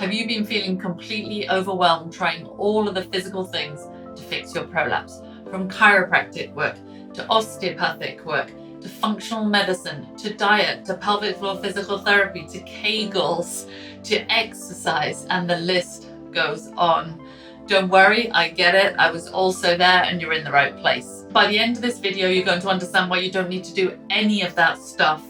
Have you been feeling completely overwhelmed trying all of the physical things to fix your prolapse? From chiropractic work, to osteopathic work, to functional medicine, to diet, to pelvic floor physical therapy, to Kegels, to exercise, and the list goes on. Don't worry, I get it. I was also there and you're in the right place. By the end of this video, you're going to understand why you don't need to do any of that stuff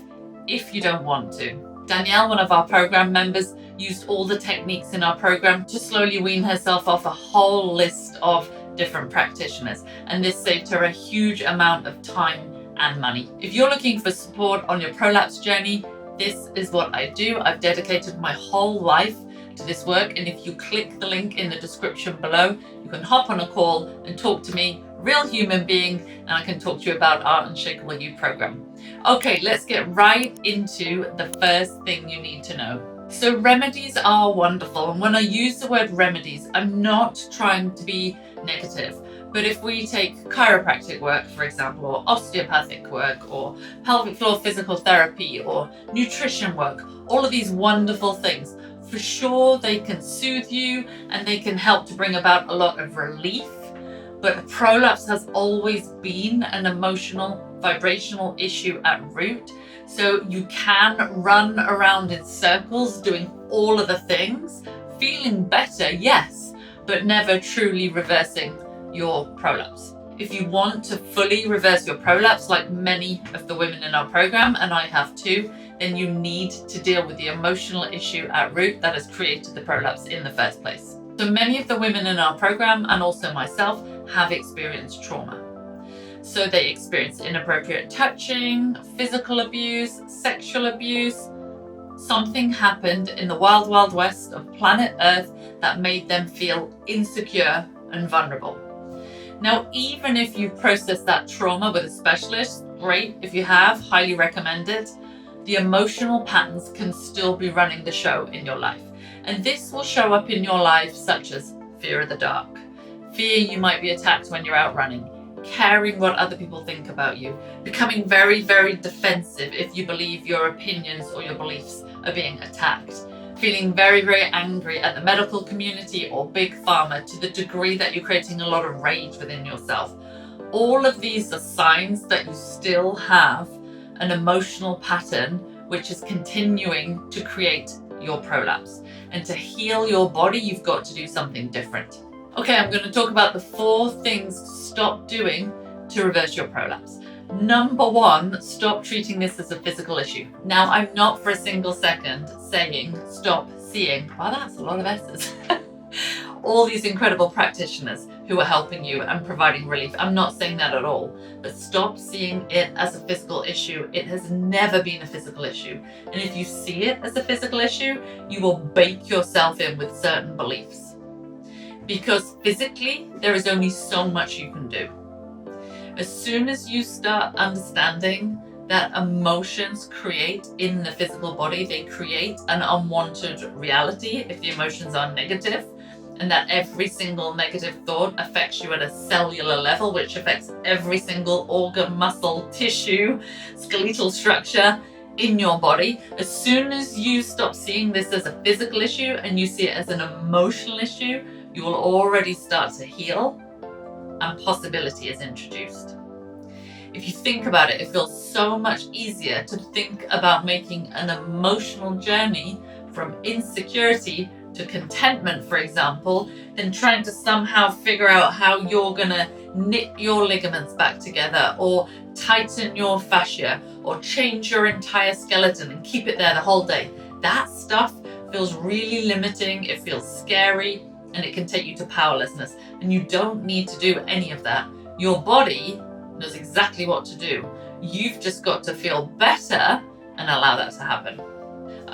if you don't want to. Danielle, one of our program members, used all the techniques in our program to slowly wean herself off a whole list of different practitioners, and this saved her a huge amount of time and money. If you're looking for support on your prolapse journey, this is what I do. I've dedicated my whole life to this work, and if you click the link in the description below, you can hop on a call and talk to me, real human being, and I can talk to you about our Unshakeable You program. Okay, let's get right into the first thing you need to know. So remedies are wonderful, and when I use the word remedies, I'm not trying to be negative. But if we take chiropractic work, for example, or osteopathic work, or pelvic floor physical therapy, or nutrition work, all of these wonderful things, for sure they can soothe you and they can help to bring about a lot of relief. But a prolapse has always been an emotional, vibrational issue at root. So you can run around in circles doing all of the things, feeling better, yes, but never truly reversing your prolapse. If you want to fully reverse your prolapse, like many of the women in our program, and I have too, then you need to deal with the emotional issue at root that has created the prolapse in the first place. So many of the women in our program, and also myself, have experienced trauma. So they experience inappropriate touching, physical abuse, sexual abuse. Something happened in the wild, wild west of planet Earth that made them feel insecure and vulnerable. Now, even if you've processed that trauma with a specialist, great. If you have, highly recommend it. The emotional patterns can still be running the show in your life. And this will show up in your life such as fear of the dark, fear you might be attacked when you're out running, caring what other people think about you, becoming very, very defensive if you believe your opinions or your beliefs are being attacked, feeling very, very angry at the medical community or big pharma to the degree that you're creating a lot of rage within yourself. All of these are signs that you still have an emotional pattern which is continuing to create your prolapse. And to heal your body, you've got to do something different. Okay, I'm going to talk about the 4 things to stop doing to reverse your prolapse. Number 1, stop treating this as a physical issue. Now, I'm not for a single second saying stop seeing, wow, that's a lot of S's, all these incredible practitioners who are helping you and providing relief. I'm not saying that at all, but stop seeing it as a physical issue. It has never been a physical issue. And if you see it as a physical issue, you will bake yourself in with certain beliefs. Because physically, there is only so much you can do. As soon as you start understanding that emotions create in the physical body, they create an unwanted reality if the emotions are negative, and that every single negative thought affects you at a cellular level, which affects every single organ, muscle, tissue, skeletal structure in your body. As soon as you stop seeing this as a physical issue and you see it as an emotional issue, you will already start to heal and possibility is introduced. If you think about it, it feels so much easier to think about making an emotional journey from insecurity to contentment, for example, than trying to somehow figure out how you're gonna knit your ligaments back together or tighten your fascia or change your entire skeleton and keep it there the whole day. That stuff feels really limiting, it feels scary, and it can take you to powerlessness. And you don't need to do any of that. Your body knows exactly what to do. You've just got to feel better and allow that to happen.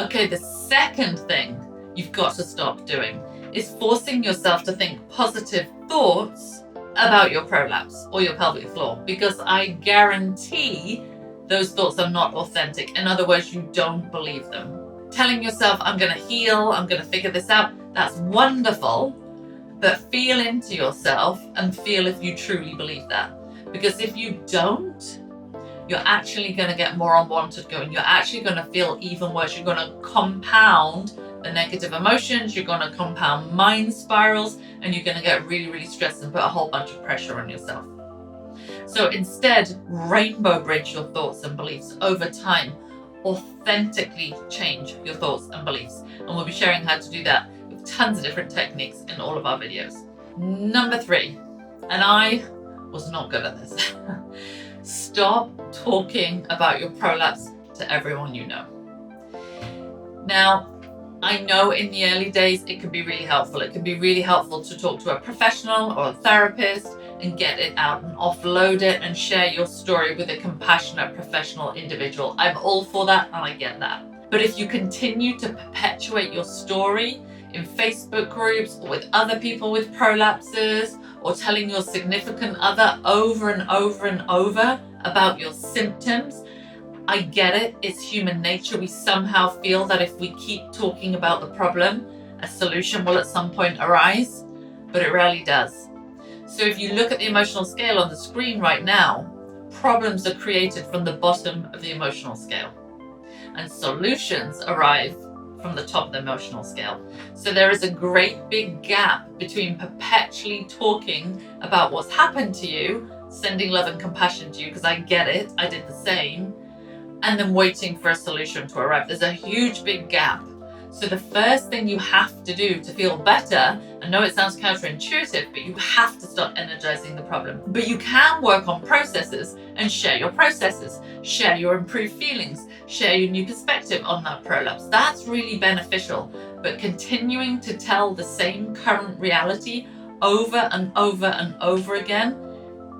Okay, the second thing you've got to stop doing is forcing yourself to think positive thoughts about your prolapse or your pelvic floor, because I guarantee those thoughts are not authentic. In other words, you don't believe them. Telling yourself, I'm going to heal, I'm going to figure this out, that's wonderful, but feel into yourself and feel if you truly believe that. Because if you don't, you're actually going to get more unwanted going. You're actually going to feel even worse. You're going to compound the negative emotions, you're going to compound mind spirals, and you're going to get really, really stressed and put a whole bunch of pressure on yourself. So instead, rainbow bridge your thoughts and beliefs over time. Authentically change your thoughts and beliefs. And we'll be sharing how to do that with tons of different techniques in all of our videos. Number 3, and I was not good at this. Stop talking about your prolapse to everyone you know. Now, I know in the early days it can be really helpful. It can be really helpful to talk to a professional or a therapist and get it out and offload it and share your story with a compassionate professional individual. I'm all for that and I get that. But if you continue to perpetuate your story in Facebook groups or with other people with prolapses, or telling your significant other over and over and over about your symptoms, I get it, it's human nature. We somehow feel that if we keep talking about the problem, a solution will at some point arise, but it rarely does. So if you look at the emotional scale on the screen right now, problems are created from the bottom of the emotional scale, and solutions arrive from the top of the emotional scale. So there is a great big gap between perpetually talking about what's happened to you, sending love and compassion to you, because I get it, I did the same, and then waiting for a solution to arrive. There's a huge big gap. So the first thing you have to do to feel better, I know it sounds counterintuitive, but you have to start energizing the problem. But you can work on processes and share your processes, share your improved feelings, share your new perspective on that prolapse. That's really beneficial. But continuing to tell the same current reality over and over and over again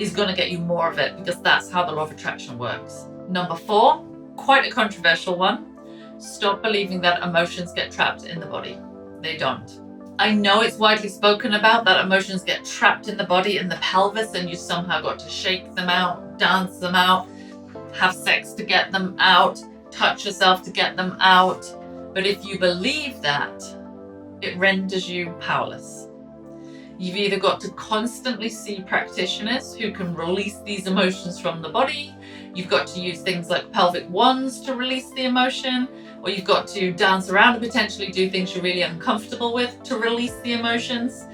is going to get you more of it, because that's how the law of attraction works. Number 4, quite a controversial one. Stop believing that emotions get trapped in the body. They don't. I know it's widely spoken about that emotions get trapped in the body, in the pelvis, and you somehow got to shake them out, dance them out, have sex to get them out, touch yourself to get them out. But if you believe that, it renders you powerless. You've either got to constantly see practitioners who can release these emotions from the body, you've got to use things like pelvic wands to release the emotion, or you've got to dance around and potentially do things you're really uncomfortable with to release the emotions.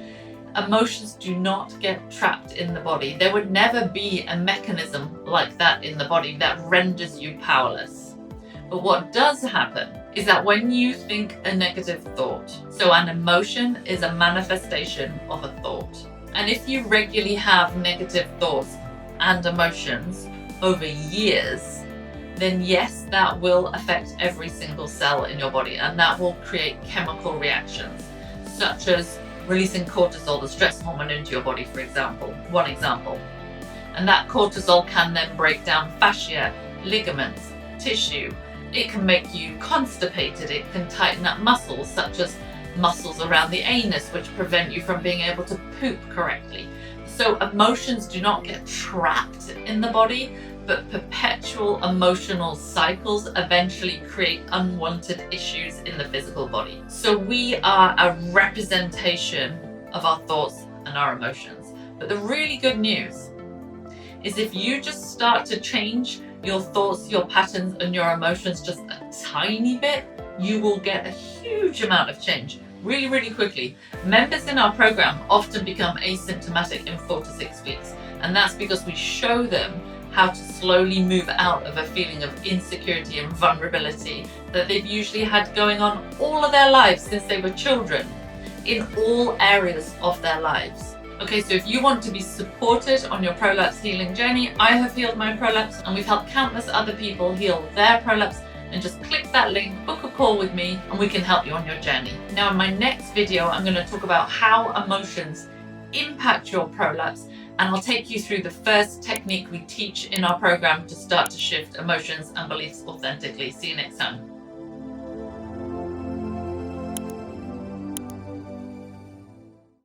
Emotions do not get trapped in the body. There would never be a mechanism like that in the body that renders you powerless. But what does happen is that when you think a negative thought, so an emotion is a manifestation of a thought. And if you regularly have negative thoughts and emotions over years, then yes, that will affect every single cell in your body, and that will create chemical reactions, such as releasing cortisol, the stress hormone, into your body, for example, one example. And that cortisol can then break down fascia, ligaments, tissue. It can make you constipated. It can tighten up muscles, such as muscles around the anus, which prevent you from being able to poop correctly. So emotions do not get trapped in the body, but perpetual emotional cycles eventually create unwanted issues in the physical body. So we are a representation of our thoughts and our emotions. But the really good news is if you just start to change your thoughts, your patterns, and your emotions just a tiny bit, you will get a huge amount of change really, really quickly. Members in our program often become asymptomatic in 4 to 6 weeks. And that's because we show them how to slowly move out of a feeling of insecurity and vulnerability that they've usually had going on all of their lives since they were children, in all areas of their lives. Okay, so if you want to be supported on your prolapse healing journey, I have healed my prolapse, and we've helped countless other people heal their prolapse. And just click that link, book a call with me, and we can help you on your journey. Now in my next video, I'm going to talk about how emotions impact your prolapse, and I'll take you through the first technique we teach in our program to start to shift emotions and beliefs authentically. See you next time.